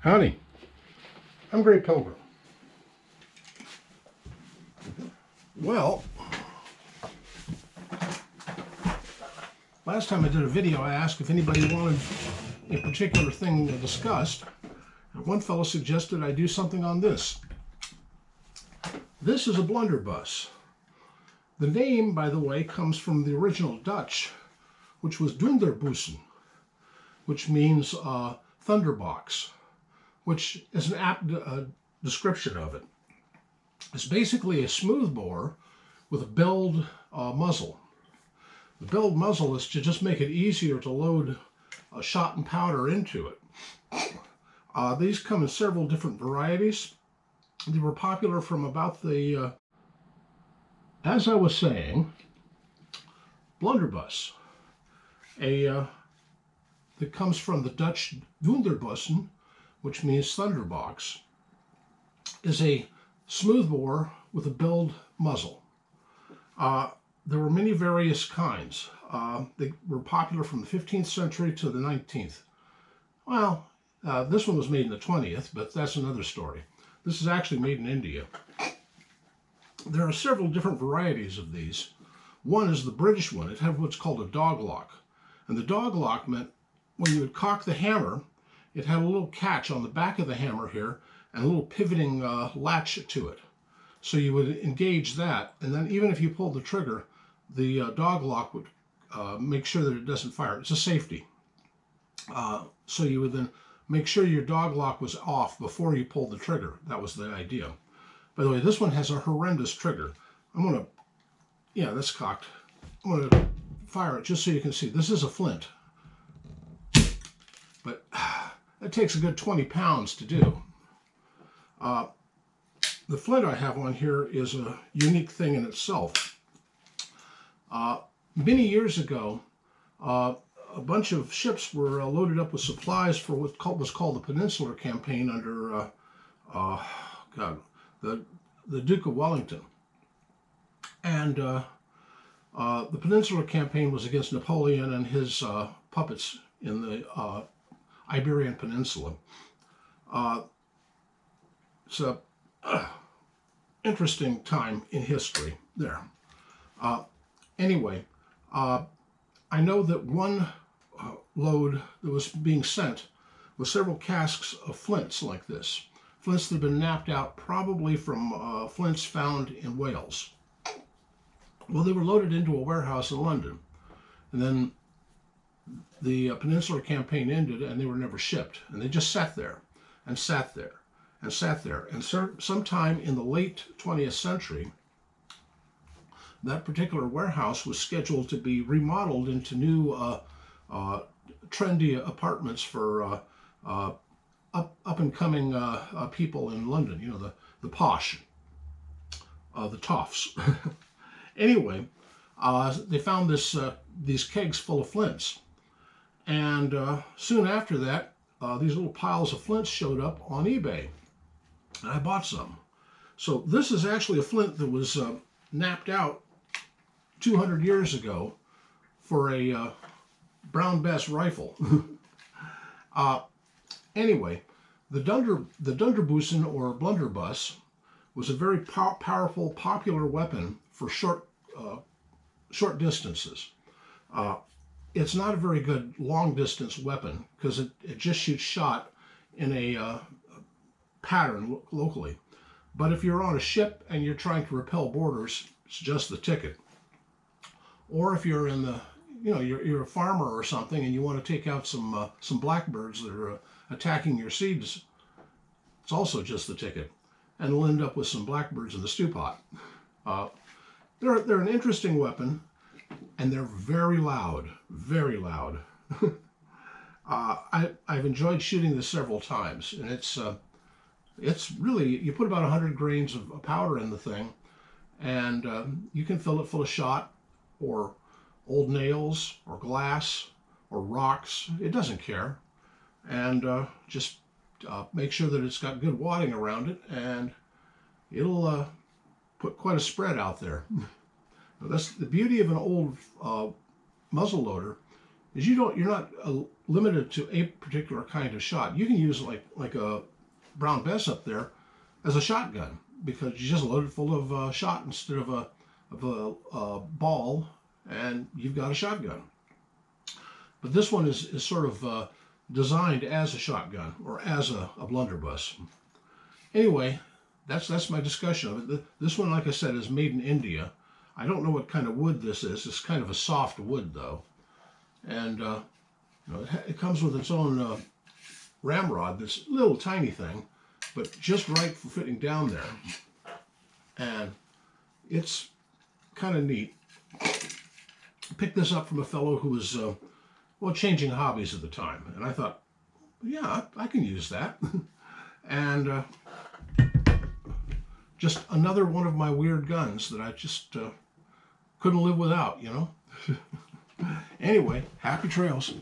Howdy, I'm Grey Pilgrim. Well, last time I did a video, I asked if anybody wanted a particular thing discussed. And one fellow suggested I do something on this. This is a blunderbuss. The name, by the way, comes from the original Dutch, which was Dunderbussen, which means thunderbox, which is an apt description of it. It's basically a smoothbore with a billed muzzle. The billed muzzle is to just make it easier to load shot and powder into it. These come in several different varieties. They were popular from about the, as I was saying, blunderbuss, that comes from the Dutch Dunderbussen, which means thunderbox, is a smoothbore with a billed muzzle. There were many various kinds. They were popular from the 15th century to the 19th. Well, this one was made in the 20th, but that's another story. This is actually made in India. There are several different varieties of these. One is the British one. It had what's called a dog lock. And the dog lock meant when you would cock the hammer, it had a little catch on the back of the hammer here and a little pivoting latch to it. So you would engage that, and then even if you pulled the trigger, the dog lock would make sure that it doesn't fire. It's a safety. So you would then make sure your dog lock was off before you pulled the trigger. That was the idea. By the way, this one has a horrendous trigger. I'm going to, yeah, that's cocked. I'm going to fire it just so you can see. This is a flint. But it takes a good 20 pounds to do. The flint I have on here is a unique thing in itself. Many years ago, a bunch of ships were loaded up with supplies for what was called the Peninsular Campaign under the Duke of Wellington. And the Peninsular Campaign was against Napoleon and his puppets in the Iberian Peninsula. It's a interesting time in history there. Anyway, I know that one load that was being sent was several casks of flints like this. Flints that had been napped out probably from flints found in Wales. Well, they were loaded into a warehouse in London. And then the Peninsular Campaign ended and they were never shipped. And they just sat there and sat there and sat there. And sometime in the late 20th century, that particular warehouse was scheduled to be remodeled into new trendy apartments for up-and-coming people in London, you know, the posh, the toffs. Anyway, they found these kegs full of flints. And soon after that, these little piles of flints showed up on eBay. And I bought some. So this is actually a flint that was napped out 200 years ago for a brown bass rifle. Anyway, the Dunderbussen or blunderbuss was a very powerful, popular weapon for short distances. It's not a very good long-distance weapon because it just shoots shot in a pattern locally. But if you're on a ship and you're trying to repel boarders, it's just the ticket. Or if you're in the, you know, you're a farmer or something and you want to take out some blackbirds that are attacking your seeds, it's also just the ticket. And we'll end up with some blackbirds in the stew pot. They're an interesting weapon, and they're very loud, very loud. I've enjoyed shooting this several times, and it's really, you put about 100 grains of powder in the thing, and you can fill it full of shot, or old nails, or glass, or rocks. It doesn't care. And just make sure that it's got good wadding around it, and it'll put quite a spread out there. That's the beauty of an old muzzle loader, is you're not limited to a particular kind of shot. You can use like a Brown Bess up there as a shotgun, because you just load it full of shot instead of a ball, and you've got a shotgun. But this one is sort of designed as a shotgun or as a blunderbuss. Anyway, that's my discussion of it. This one, like I said, is made in India. I don't know what kind of wood this is. It's kind of a soft wood, though. And it comes with its own ramrod, this little tiny thing, but just right for fitting down there. And it's kind of neat. I picked this up from a fellow who was, changing hobbies at the time. And I thought, yeah, I can use that. And just another one of my weird guns that I just couldn't live without, Anyway, happy trails.